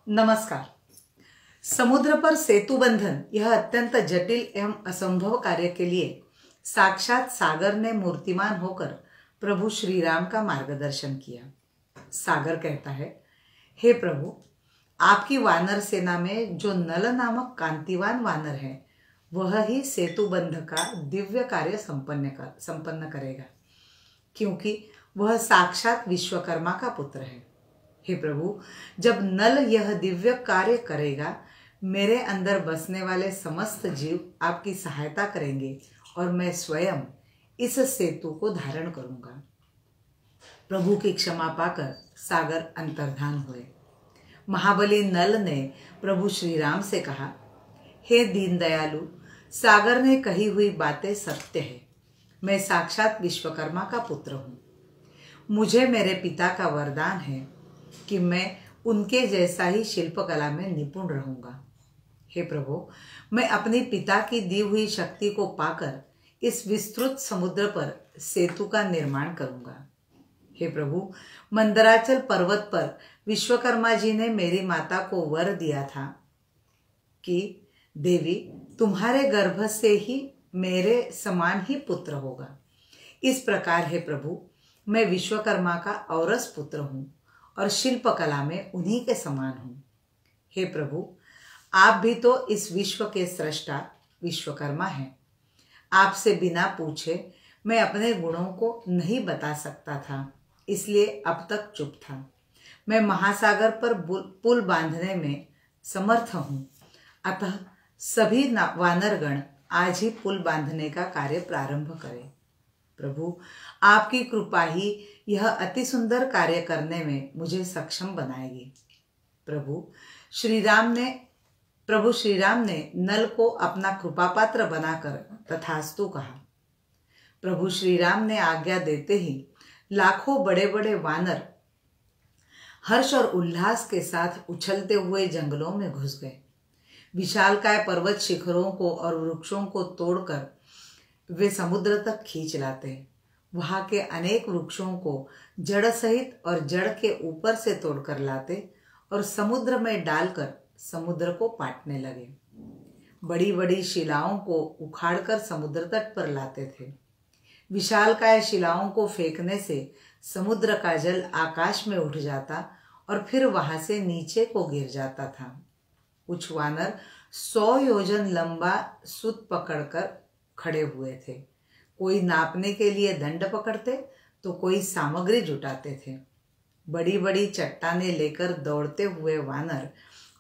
नमस्कार। समुद्र पर सेतु बंधन यह अत्यंत जटिल एवं असंभव कार्य के लिए साक्षात सागर ने मूर्तिमान होकर प्रभु श्री राम का मार्गदर्शन किया। सागर कहता है, हे प्रभु, आपकी वानर सेना में जो नल नामक कांतिवान वानर है वह ही सेतु बंध का दिव्य कार्य संपन्न करेगा, क्योंकि वह साक्षात विश्वकर्मा का पुत्र है। हे प्रभु, जब नल यह दिव्य कार्य करेगा, मेरे अंदर बसने वाले समस्त जीव आपकी सहायता करेंगे और मैं स्वयं इस सेतु को धारण करूंगा। प्रभु की क्षमा पाकर सागर अंतर्धान हुए। महाबली नल ने प्रभु श्री राम से कहा, हे दीनदयालु, सागर ने कही हुई बातें सत्य है। मैं साक्षात विश्वकर्मा का पुत्र हूँ। मुझे मेरे पिता का वरदान है कि मैं उनके जैसा ही शिल्पकला में निपुण रहूंगा। हे प्रभु, मैं अपने पिता की दी हुई शक्ति को पाकर इस विस्तृत समुद्र पर सेतु का निर्माण करूंगा। हे प्रभु, मंदराचल पर्वत पर विश्वकर्मा जी ने मेरी माता को वर दिया था कि देवी, तुम्हारे गर्भ से ही मेरे समान ही पुत्र होगा। इस प्रकार हे प्रभु, मैं विश्वकर्मा का औरस पुत्र हूँ और शिल्पकला में उन्हीं के समान हूँ। हे प्रभु, आप भी तो इस विश्व के सृष्टा विश्वकर्मा हैं। आपसे बिना पूछे मैं अपने गुणों को नहीं बता सकता था, इसलिए अब तक चुप था। मैं महासागर पर पुल बांधने में समर्थ हूँ, अतः सभी वानरगण आज ही पुल बांधने का कार्य प्रारंभ करें। प्रभु, आपकी कृपा ही यह अति सुंदर कार्य करने में मुझे सक्षम बनाएगी। प्रभु श्री राम ने नल को अपना कृपा पात्र बनाकर तथास्तु कहा। प्रभु श्री राम ने आज्ञा देते ही लाखों बड़े बड़े वानर हर्ष और उल्लास के साथ उछलते हुए जंगलों में घुस गए। विशालकाय पर्वत शिखरों को और वृक्षों को तोड़कर वे समुद्र तक खींच लाते। वहां के अनेक वृक्षों को जड़ सहित और जड़ के ऊपर से तोड़कर लाते और समुद्र में डालकर समुद्र को पाटने लगे। बड़ी बड़ी शिलाओं को उखाड़कर समुद्र तट पर लाते थे। विशालकाय शिलाओं को फेंकने से समुद्र का जल आकाश में उठ जाता और फिर वहां से नीचे को गिर जाता था। कुछ वानर 100 योजन लंबा सूत पकड़कर खड़े हुए थे। कोई नापने के लिए दंड पकड़ते तो कोई सामग्री जुटाते थे। बड़ी बड़ी चट्टानें लेकर दौड़ते हुए वानर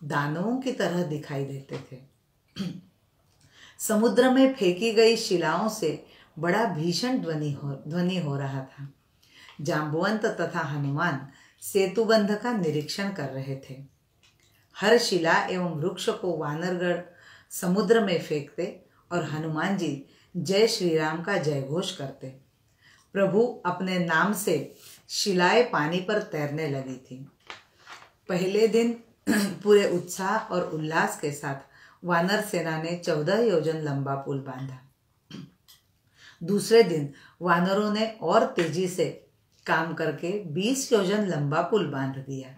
दानवों की तरह दिखाई देते थे। समुद्र में फेंकी गई शिलाओं से बड़ा भीषण ध्वनि हो रहा था। जांबुवंत तथा हनुमान सेतुबंध का निरीक्षण कर रहे थे। हर शिला एवं वृक्ष को वानरगण समुद्र में फेंकते और हनुमान जी जय श्री राम का जय घोष करते। प्रभु अपने नाम से शिलाएं पानी पर तैरने लगी थी। पहले दिन पूरे उत्साह और उल्लास के साथ वानर सेना ने 14 योजन लंबा पुल बांधा। दूसरे दिन वानरों ने और तेजी से काम करके 20 योजन लंबा पुल बांध दिया।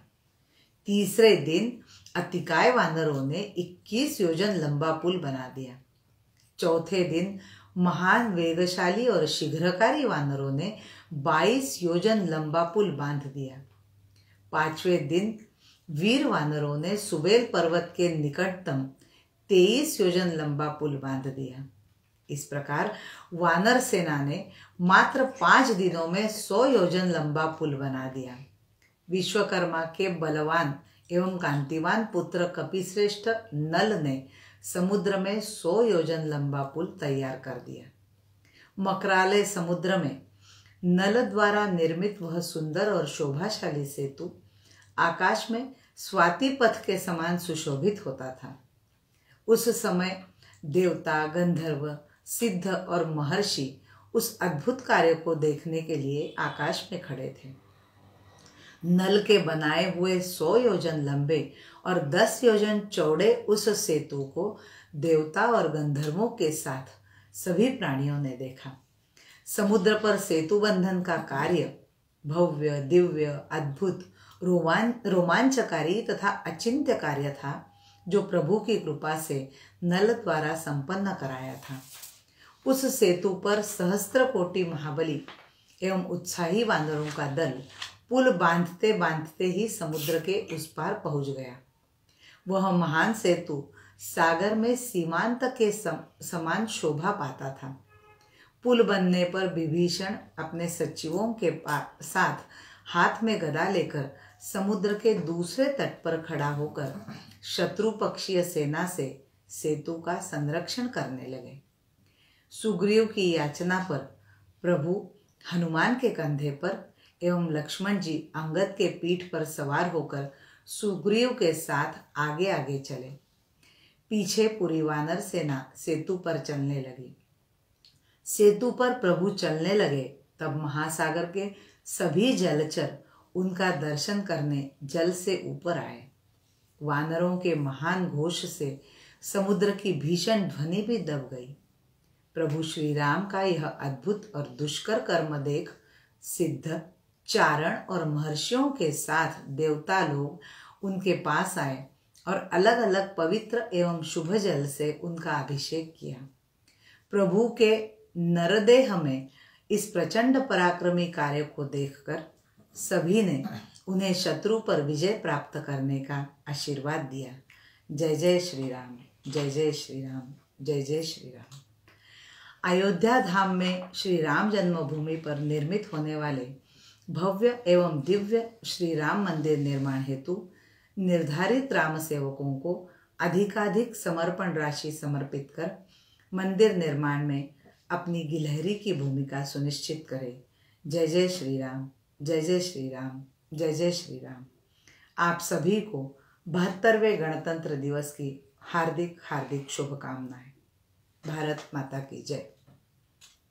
तीसरे दिन अतिकाय वानरों ने 21 योजन लंबा पुल बना दिया। चौथे दिन महान वेगशाली और शीघ्रकारी वानरों ने 22 योजन लंबा पुल बांध दिया। पांचवें दिन वीर वानरों ने सुबेल पर्वत के निकटतम 23 योजन लंबा पुल बांध दिया। इस प्रकार वानर सेना ने मात्र 5 दिनों में 100 योजन लंबा पुल बना दिया। विश्वकर्मा के बलवान एवं कांतिवान पुत्र कपिश्रेष्ठ नल ने समुद्र में 100 योजन लंबा पुल तैयार कर दिया। मकरालय समुद्र में नल द्वारा निर्मित वह सुंदर और शोभाशाली सेतु आकाश में स्वाति पथ के समान सुशोभित होता था। उस समय देवता, गंधर्व, सिद्ध और महर्षि उस अद्भुत कार्य को देखने के लिए आकाश में खड़े थे। नल के बनाए हुए 100 योजन लंबे और 10 योजन चौड़े उस सेतु को देवता और गंधर्वों के साथ सभी प्राणियों ने देखा। समुद्र पर सेतु बंधन का कार्य भव्य, दिव्य, अद्भुत, रोमांचकारी तथा अचिंत्य कार्य था जो प्रभु की कृपा से नल द्वारा संपन्न कराया था। उस सेतु पर सहस्त्र कोटि महाबली एवं उत्साही वानरों का दल पुल बांधते बांधते ही समुद्र के उस पार पहुंच गया। वह महान सेतु सागर में सीमांत के समान शोभा पाता था। पुल बनने पर विभीषण अपने सचिवों के साथ हाथ में गदा लेकर समुद्र के दूसरे तट पर खड़ा होकर शत्रु पक्षीय सेना से सेतु का संरक्षण करने लगे। सुग्रीव की याचना पर प्रभु हनुमान के कंधे पर एवं लक्ष्मण जी अंगद के पीठ पर सवार होकर सुग्रीव के साथ आगे आगे चले। पीछे पूरी वानर सेना सेतु पर चलने लगी। सेतु पर प्रभु चलने लगे तब महासागर के सभी जलचर उनका दर्शन करने जल से ऊपर आए। वानरों के महान घोष से समुद्र की भीषण ध्वनि भी दब गई। प्रभु श्री राम का यह अद्भुत और दुष्कर कर्म देख सिद्ध, चारण और महर्षियों के साथ देवता लोग उनके पास आए और अलग अलग पवित्र एवं शुभ जल से उनका अभिषेक किया। प्रभु के नरदेह में इस प्रचंड पराक्रमी कार्य को देखकर सभी ने उन्हें शत्रु पर विजय प्राप्त करने का आशीर्वाद दिया। जय जय श्री राम, जय जय श्री राम, जय जय श्री राम। अयोध्या धाम में श्री राम जन्मभूमि पर निर्मित होने वाले भव्य एवं दिव्य श्री राम मंदिर निर्माण हेतु निर्धारित राम सेवकों को अधिकाधिक समर्पण राशि समर्पित कर मंदिर निर्माण में अपनी गिलहरी की भूमिका सुनिश्चित करें। जय जय श्री राम, जय जय श्री राम, जय जय श्री राम। आप सभी को 72वें गणतंत्र दिवस की हार्दिक हार्दिक शुभकामनाएं। भारत माता की जय।